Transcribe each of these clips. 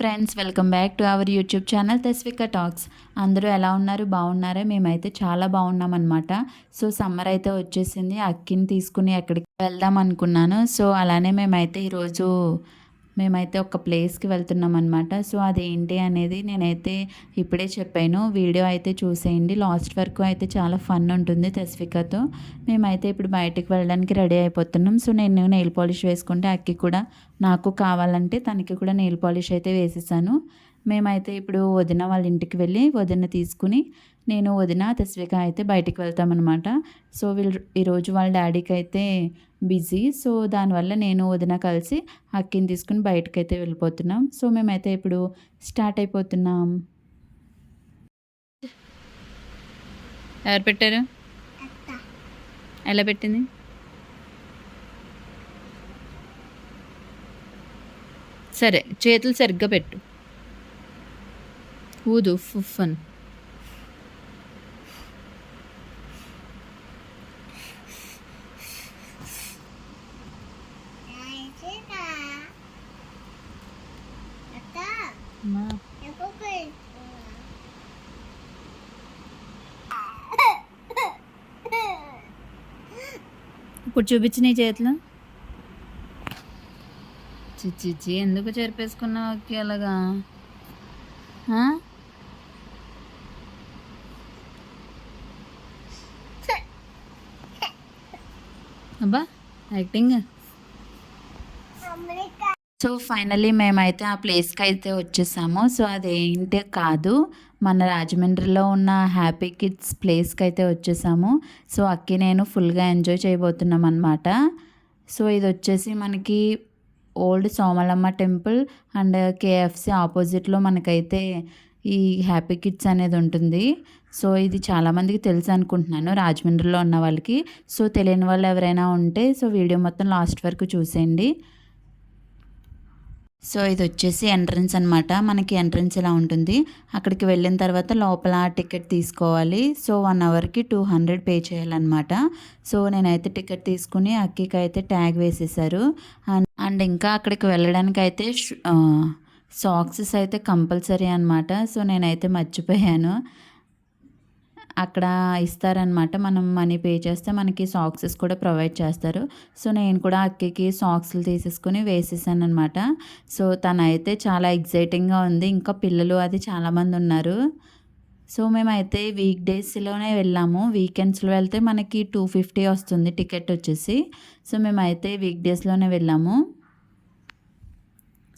Friends, welcome back to our YouTube channel Teswika talks. అందరూ ఎలా ఉన్నారు? బాగున్నారా? మేమైతే చాలా బాగున్నామన్నమాట. సో సమ్మర్ అయితే వచ్చేసింది. అక్కిని తీసుకుని ఎక్కడికి వెళ్దాం అనుకున్నాను. సో అలానే మేమైతే ఒక ప్లేస్కి వెళ్తున్నాం అనమాట. సో అదేంటి అనేది నేనైతే ఇప్పుడే చెప్పాను. వీడియో అయితే చూసేయండి. లాస్ట్ వరకు అయితే చాలా ఫన్ ఉంటుంది తెస్వికతో. మేమైతే ఇప్పుడు బయటికి వెళ్ళడానికి రెడీ అయిపోతున్నాం. సో నేను నెయిల్ పాలిష్ వేసుకుంటే అక్కి కూడా నాకు కావాలంటే తనకి కూడా నెయిల్ పాలిష్ అయితే వేసేసాను. మేమైతే ఇప్పుడు వదిన వాళ్ళ ఇంటికి వెళ్ళి వదిన తీసుకుని నేను వదిన తెస్విక అయితే బయటికి వెళ్తామన్నమాట. సో ఈరోజు వాళ్ళ డాడీకి అయితే బిజీ. సో దానివల్ల నేను వదిన కలిసి అక్కిని తీసుకుని బయటకైతే వెళ్ళిపోతున్నాం. సో మేమైతే ఇప్పుడు స్టార్ట్ అయిపోతున్నాం. ఎవరు పెట్టారు? ఎలా పెట్టింది? సరే, చేతులు సరిగ్గా పెట్టు. ఊదు ఫుఫన్. ఇప్పుడు చూపించి నీ చేతిలో. చిచ్చి ఎందుకు చెరిపేసుకున్నావు అలాగా? అబ్బా యాక్టింగ్. సో ఫైనల్లీ మేమైతే ఆ ప్లేస్కి అయితే వచ్చేసాము. సో అదేంటి కాదు, మన రాజమండ్రిలో ఉన్న హ్యాపీ కిడ్స్ ప్లేస్కి అయితే వచ్చేసాము. సో అక్కి నేను ఫుల్గా ఎంజాయ్ చేయబోతున్నాం అనమాట. సో ఇది వచ్చేసి మనకి old Somalamma temple and KFC ఆపోజిట్లో మనకైతే ఈ హ్యాపీ కిడ్స్ అనేది ఉంటుంది. సో ఇది చాలామందికి తెలుసు అనుకుంటున్నాను, రాజమండ్రిలో ఉన్న వాళ్ళకి. సో తెలియని వాళ్ళు ఎవరైనా ఉంటే సో వీడియో మొత్తం లాస్ట్ వరకు చూసేయండి. సో ఇది వచ్చేసి ఎంట్రన్స్ అనమాట. మనకి ఎంట్రన్స్ ఇలా ఉంటుంది. అక్కడికి వెళ్ళిన తర్వాత లోపల టికెట్ తీసుకోవాలి. సో 1 అవర్కి 200 పే చేయాలన్నమాట. సో నేనైతే టికెట్ తీసుకుని అక్కికి అయితే ట్యాగ్ వేసేసారు. అండ్ ఇంకా అక్కడికి వెళ్ళడానికి అయితే సాక్సెస్ అయితే కంపల్సరీ అనమాట. సో నేనైతే మర్చిపోయాను. అక్కడ ఇస్తారనమాట, మనం మనీ పే చేస్తే మనకి సాక్సెస్ కూడా ప్రొవైడ్ చేస్తారు. సో నేను కూడా అక్కికి సాక్స్లు తీసేసుకుని వేసేసాను అనమాట. సో తనైతే చాలా ఎగ్జైటింగ్గా ఉంది. ఇంకా పిల్లలు అది చాలామంది ఉన్నారు. సో మేమైతే వీక్ డేస్లోనే వెళ్ళాము. వీకెండ్స్లో వెళ్తే మనకి 250 వస్తుంది టికెట్ వచ్చేసి. సో మేమైతే వీక్ డేస్లోనే వెళ్ళాము.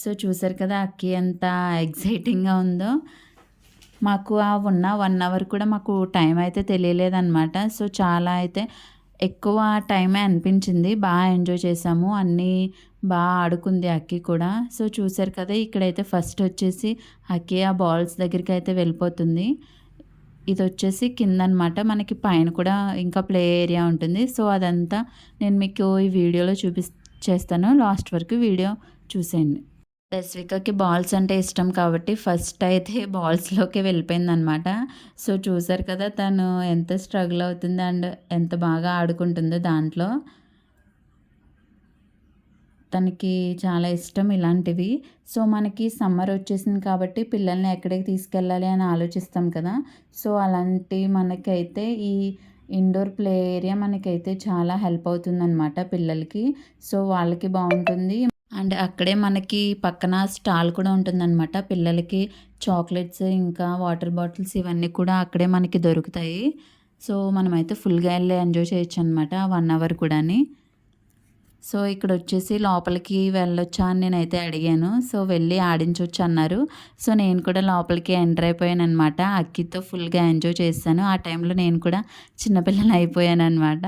సో చూసారు కదా అక్కి ఎంత ఎగ్జైటింగ్గా ఉందో. మాకు ఆ ఉన్న 1 అవర్ కూడా మాకు టైం అయితే తెలియలేదన్నమాట. సో చాలా అయితే ఎక్కువ టైమే అనిపించింది. బాగా ఎంజాయ్ చేసాము, అన్నీ బాగా ఆడుకుంది అక్కి కూడా. సో చూసారు కదా, ఇక్కడైతే ఫస్ట్ వచ్చేసి అక్కి ఆ బాల్స్ దగ్గరికి అయితే వెళ్ళిపోతుంది. ఇది వచ్చేసి కింద అనమాట. మనకి పైన కూడా ఇంకా ప్లే ఏరియా ఉంటుంది. సో అదంతా నేను మీకు ఈ వీడియోలో చేస్తాను. లాస్ట్ వరకు వీడియో చూసేయండి. తెస్వికకి బాల్స్ అంటే ఇష్టం కాబట్టి ఫస్ట్ అయితే బాల్స్లోకి వెళ్ళిపోయిందనమాట. సో చూసారు కదా తను ఎంత స్ట్రగుల్ అవుతుంది అండ్ ఎంత బాగా ఆడుకుంటుందో దాంట్లో. తనకి చాలా ఇష్టం ఇలాంటివి. సో మనకి సమ్మర్ వచ్చేసింది కాబట్టి పిల్లల్ని ఎక్కడికి తీసుకెళ్ళాలి అని ఆలోచిస్తాం కదా. సో అలాంటి మనకైతే ఈ ఇండోర్ ప్లే ఏరియా మనకైతే చాలా హెల్ప్ అవుతుందన్నమాట పిల్లలకి. సో వాళ్ళకి బాగుంటుంది. అండ్ అక్కడే మనకి పక్కన స్టాల్ కూడా ఉంటుందన్నమాట. పిల్లలకి చాక్లెట్స్ ఇంకా వాటర్ బాటిల్స్ ఇవన్నీ కూడా అక్కడే మనకి దొరుకుతాయి. సో మనమైతే ఫుల్గా వెళ్ళి ఎంజాయ్ చేయొచ్చు అనమాట 1 అవర్ కూడాని. సో ఇక్కడ వచ్చేసి లోపలికి వెళ్ళొచ్చా అని నేనైతే అడిగాను. సో వెళ్ళి ఆడించవచ్చు అన్నారు. సో నేను కూడా లోపలికి ఎంటర్ అయిపోయాను అనమాట. అక్కితో ఫుల్గా ఎంజాయ్ చేశాను. ఆ టైంలో నేను కూడా చిన్నపిల్లని అయిపోయాను అనమాట.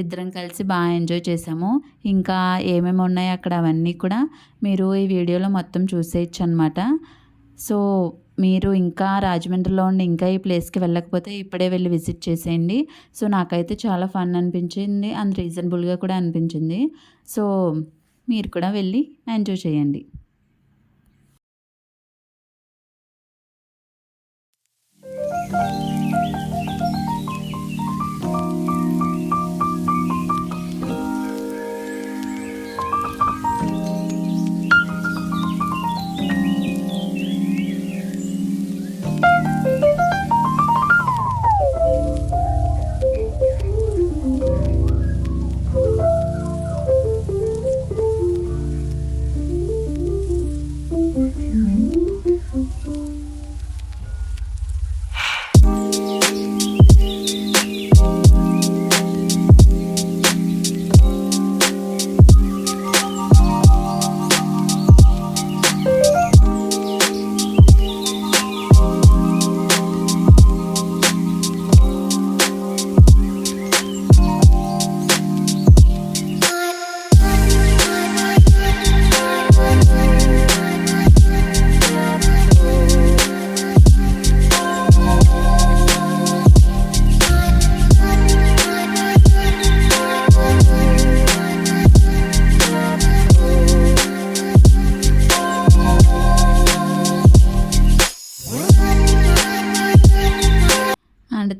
ఇద్దరం కలిసి బాగా ఎంజాయ్ చేసాము. ఇంకా ఏమేమి ఉన్నాయి అక్కడ అవన్నీ కూడా మీరు ఈ వీడియోలో మొత్తం చూసేయచ్చు అనమాట. సో మీరు ఇంకా రాజమండ్రిలో ఉండి ఇంకా ఈ ప్లేస్కి వెళ్ళకపోతే ఇప్పుడే వెళ్ళి విజిట్ చేసేయండి. సో నాకైతే చాలా ఫన్ అనిపించింది అండ్ రీజనబుల్గా కూడా అనిపించింది. సో మీరు కూడా వెళ్ళి ఎంజాయ్ చేయండి.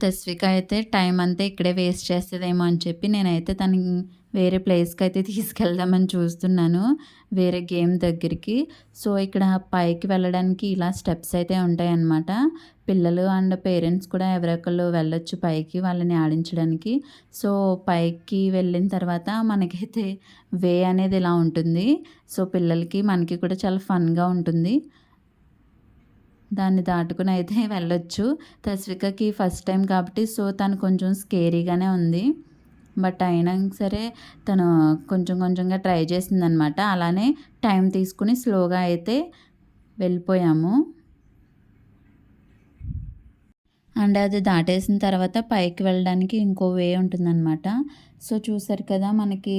తస్విక అయితే టైం అంతా ఇక్కడే వేస్ట్ చేస్తదేమో అని చెప్పి నేనైతే తనని వేరే ప్లేస్‌కైతే తీసుకెళ్దామని చూస్తున్నాను. వేరే గేమ్ దగ్గరికి. సో, ఇక్కడ పైకి వెళ్ళడానికి ఇలా స్టెప్స్ అయితే ఉంటాయన్నమాట. పిల్లలు అండ్ పేరెంట్స్ కూడా ఎవరొకళ్ళు వెళ్ళొచ్చు పైకి వాళ్ళని ఆడించడానికి. సో, పైకి వెళ్ళిన తర్వాత మనకైతే వే అనేది ఇలా ఉంటుంది. సో, పిల్లలకి, మనకి కూడా చాలా ఫన్‌గా ఉంటుంది. దాన్ని దాటుకొని అయితే వెళ్ళొచ్చు. తస్వికకి ఫస్ట్ టైమ్ కాబట్టి సో, తను కొంచెం స్కేరీగానే ఉంది. బట్ అయినా సరే తను కొంచెం కొంచెంగా ట్రై చేసిందనమాట. అలానే టైం తీసుకొని స్లోగా అయితే వెళ్ళిపోయాము. అండ్ అది దాటేసిన తర్వాత పైకి వెళ్ళడానికి ఇంకో వే ఉంటుందనమాట. సో, చూసారు కదా మనకి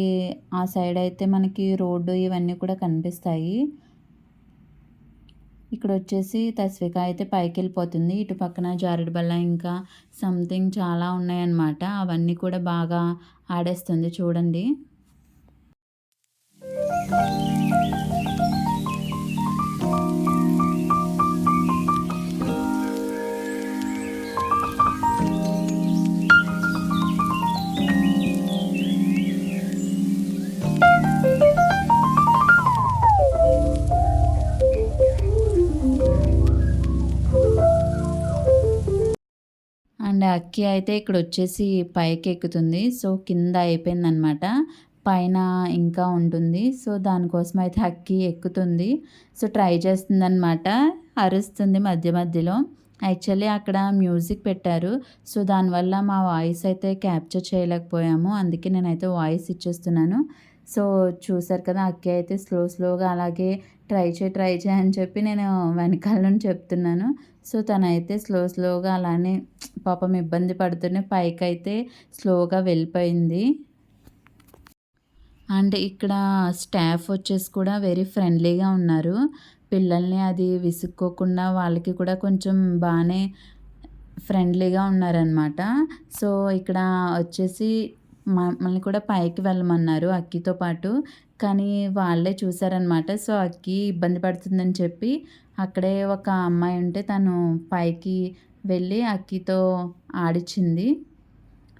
ఆ సైడ్ అయితే మనకి రోడ్డు ఇవన్నీ కూడా కనిపిస్తాయి. ఇక్కడొచ్చేసి తస్విక అయితే పైకెళ్ళిపోతుంది. ఇటు పక్కన జారుడు బల్ల ఇంకా సంథింగ్ చాలా ఉన్నాయన్నమాట. అవన్నీ కూడా బాగా ఆడేస్తుంది చూడండి. అండ్ అక్కి అయితే ఇక్కడొచ్చేసి పైకెక్కుతుంది. సో, కింద అయిపోయిందనమాట. పైన ఇంకా ఉంటుంది. సో, దానికోసం అయితే అక్కి ఎక్కుతుంది. సో, ట్రై చేస్తుందనమాట. అరుస్తుంది మధ్య మధ్యలో. యాక్చువల్లీ అక్కడ మ్యూజిక్ పెట్టారు. సో, దానివల్ల మా వాయిస్ అయితే క్యాప్చర్ చేయలేకపోయాము. అందుకే నేనైతే వాయిస్ ఇచ్చేస్తున్నాను. సో, చూసారు కదా అక్కి అయితే స్లోగా అలాగే ట్రై చేయి అని చెప్పి నేను వెనకాల నుండి చెప్తున్నాను. సో, తనైతే స్లోగా అలానే పాపం ఇబ్బంది పడుతూనే పైకైతే స్లోగా వెళ్ళిపోయింది. అండ్ ఇక్కడ స్టాఫ్ వచ్చేసి కూడా వెరీ ఫ్రెండ్లీగా ఉన్నారు. పిల్లల్ని అది విసుక్కోకుండా వాళ్ళకి కూడా కొంచెం బానే ఫ్రెండ్లీగా ఉన్నారనమాట. సో, ఇక్కడ వచ్చేసి మమ్మల్ని కూడా పైకి వెళ్ళమన్నారు అక్కితో పాటు. కానీ వాళ్ళే చూసారనమాట. సో, అక్కి ఇబ్బంది పడుతుందని చెప్పి అక్కడే ఒక అమ్మాయి ఉంటే తను పైకి వెళ్ళి అక్కితో ఆడిచ్చింది.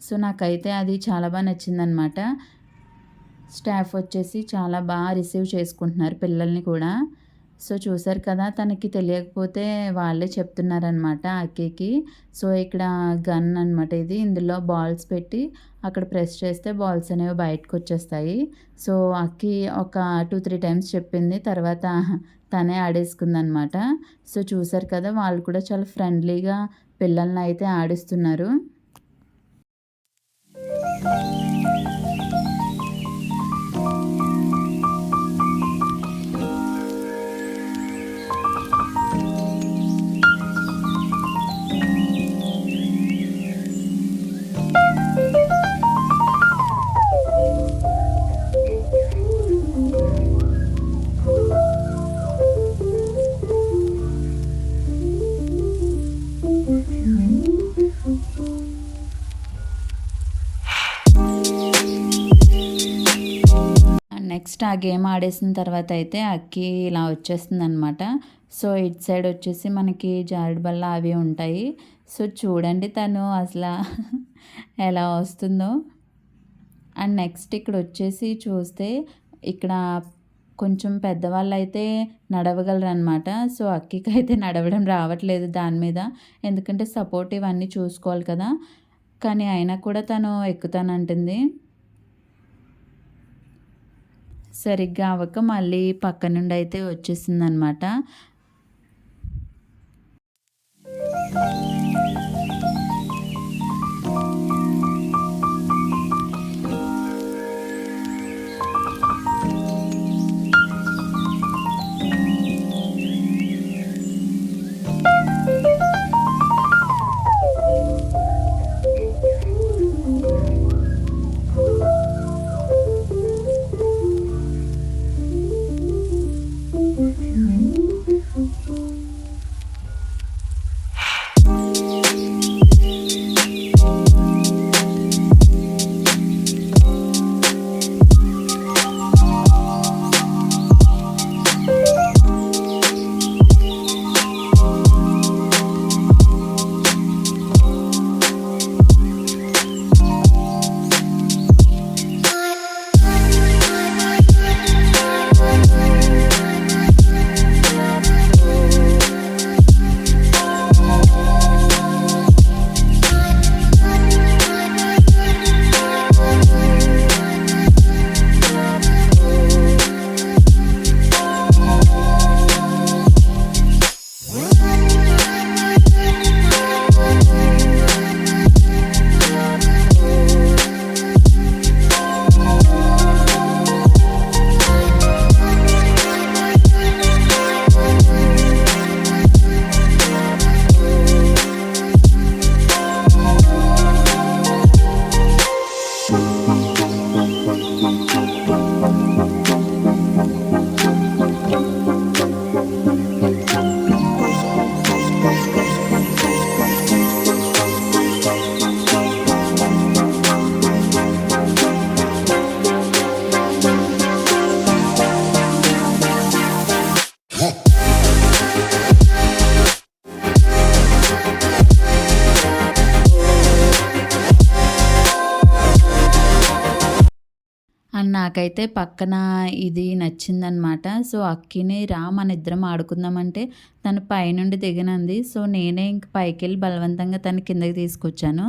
సో, నాకైతే అది చాలా నచ్చిందనమాట. స్టాఫ్ వచ్చేసి చాలా రిసీవ్ చేసుకుంటున్నారు పిల్లల్ని కూడా. సో, చూసారు కదా తనకి తెలియకపోతే వాళ్ళే చెప్తున్నారనమాట అక్కికి. సో, ఇక్కడ గన్ అనమాట ఇది. ఇందులో బాల్స్ పెట్టి అక్కడ ప్రెస్ చేస్తే బాల్స్ అనేవి బయటకొచ్చేస్తాయి. సో, అక్కి ఒక 2, 3 టైమ్స్ చెప్పింది. తర్వాత తనే ఆడేసుకుందనమాట. సో, చూసారు కదా వాళ్ళు కూడా చాలా ఫ్రెండ్లీగా పిల్లల్నయితే ఆడిస్తున్నారు. నెక్స్ట్ ఆ గేమ్ ఆడేసిన తర్వాత అయితే అక్కి ఇలా వచ్చేస్తుందనమాట. సో, ఇటు సైడ్ వచ్చేసి మనకి జారుడు బల్ల అవి ఉంటాయి. సో, చూడండి తను అసలా ఎలా వస్తుందో. అండ్ నెక్స్ట్ ఇక్కడ వచ్చేసి చూస్తే ఇక్కడ కొంచెం పెద్దవాళ్ళైతే నడవగలరనమాట. సో, అక్కికైతే నడవడం రావట్లేదు దాని మీద. ఎందుకంటే సపోర్ట్ ఇవన్నీ చూసుకోవాలి కదా! కానీ అయినా కూడా తను ఎక్కుతానంటుంది. సరిగ్గా అవ్వక మళ్ళీ పక్క నుండి అయితే వచ్చేసిందనమాట. అండ్ నాకైతే పక్కన ఇది నచ్చిందనమాట. సో, అక్కిని రా మనిద్దరం ఆడుకుందామంటే తను పైనుండి దిగనంది. సో, నేనే ఇంక పైకెళ్ళి బలవంతంగా తన్ని కిందకి తీసుకొచ్చాను.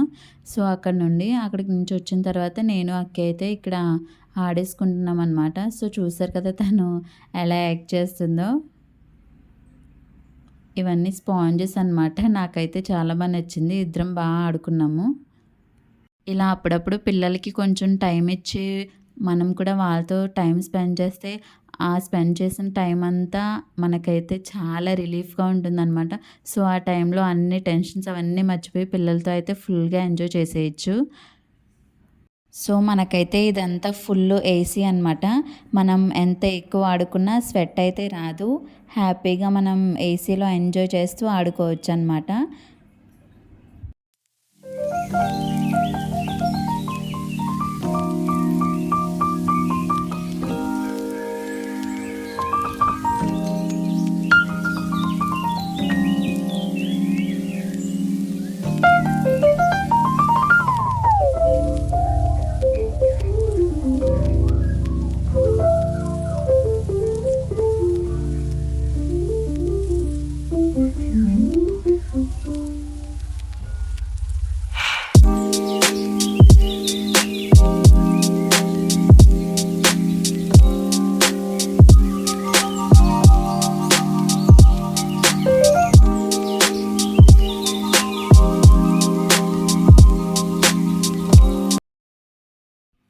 సో, అక్కడి నుండి అక్కడికి నుంచి వచ్చిన తర్వాత నేను, అక్కి అయితే ఇక్కడ ఆడేసుకుంటున్నామనమాట. సో, చూసారు కదా తను ఎలా యాక్ట్ చేస్తుందో. ఇవన్నీ స్పాంజెస్ అనమాట. నాకైతే చాలా నచ్చింది. ఇద్దరం ఆడుకున్నాము. ఇలా అప్పుడప్పుడు పిల్లలకి కొంచెం టైం ఇచ్చి, మనం కూడా వాళ్ళతో టైం స్పెండ్ చేస్తే, ఆ స్పెండ్ చేసిన టైం అంతా మనకైతే చాలా రిలీఫ్‌గా ఉంటుందనమాట. సో, ఆ టైంలో అన్ని టెన్షన్స్ అవన్నీ మర్చిపోయి పిల్లలతో అయితే ఫుల్‌గా ఎంజాయ్ చేసేయొచ్చు. సో, మనకైతే ఇదంతా ఫుల్లు ఏసీ అనమాట. మనం ఎంత ఎక్కువ ఆడుకున్నా స్వెట్ అయితే రాదు. హ్యాపీగా మనం ఏసీలో ఎంజాయ్ చేస్తూ ఆడుకోవచ్చనమాట.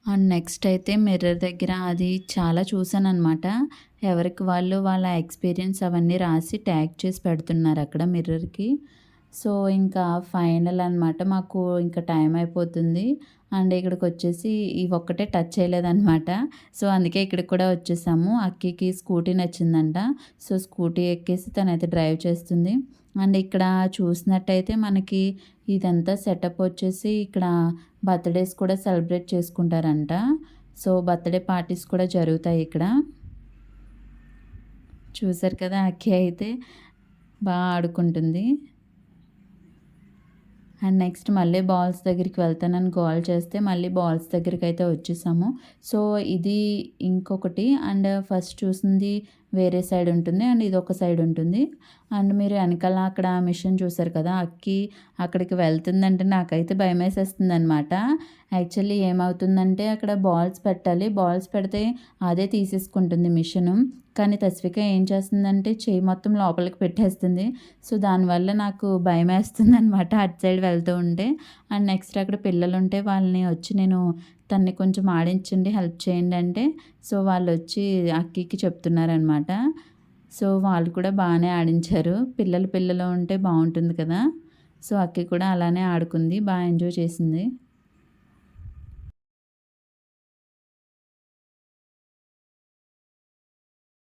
అండ్ నెక్స్ట్ అయితే మిర్రర్ దగ్గర అది చాలా చూసాననమాట. ఎవరికి వాళ్ళు వాళ్ళ ఎక్స్‌పీరియన్స్ అవన్నీ రాసి ట్యాగ్ చేసి పెడుతున్నారు అక్కడ మిర్రర్‌కి. సో, ఇంకా ఫైనల్ అనమాట. మాకు ఇంకా టైం అయిపోతుంది. అండ్ ఇక్కడికొచ్చేసి ఇవొక్కటే టచ్ చేయలేదనమాట. సో, అందుకే ఇక్కడికి కూడా వచ్చేసాము. అక్కికి స్కూటీ నచ్చిందంట. సో, స్కూటీ ఎక్కేసి తనైతే డ్రైవ్ చేస్తుంది. అండ్ ఇక్కడ చూసినట్టయితే మనకి ఇదంతా సెటప్ వచ్చేసి ఇక్కడ బర్త్‌డేస్ కూడా సెలబ్రేట్ చేసుకుంటారంట. సో, బర్త్‌డే పార్టీస్ కూడా జరుగుతాయి ఇక్కడ. చూసారు కదా! అక్కి అయితే ఆడుకుంటుంది. అండ్ నెక్స్ట్ మళ్ళీ బాల్స్ దగ్గరికి వెళ్తానని గోల చేస్తే మళ్ళీ బాల్స్ దగ్గరికైతే వచ్చేసాము. సో, ఇది ఇంకొకటి. అండ్ ఫస్ట్ చూసింది వేరే సైడ్ ఉంటుంది. అండ్ ఇదొక సైడ్ ఉంటుంది. అండ్ మీరు వెనకాల అక్కడ మిషన్ చూసారు కదా! అక్కి అక్కడికి వెళ్తుందంటే నాకైతే భయమేసేస్తుందనమాట. యాక్చువల్లీ ఏమవుతుందంటే అక్కడ బాల్స్ పెట్టాలి. బాల్స్ పెడితే అదే తీసేసుకుంటుంది మిషను. కానీ తస్విక ఏం చేస్తుందంటే చెయ్యి మొత్తం లోపలికి పెట్టేస్తుంది. సో, దానివల్ల నాకు భయమేస్తుందనమాట అటు సైడ్ వెళ్తూ ఉంటే. అండ్ నెక్స్ట్ అక్కడ పిల్లలుంటే వాళ్ళని వచ్చి నేను తనని కొంచెం ఆడించండి, హెల్ప్ చేయండి అంటే, సో, వాళ్ళొచ్చి అక్కికి చెప్తున్నారనమాట. సో, వాళ్ళు కూడా బానే ఆడించారు. పిల్లలు ఉంటే బావుంటుంది కదా! సో, అక్కి కూడా అలానే ఆడుకుంది. ఎంజాయ్ చేసింది.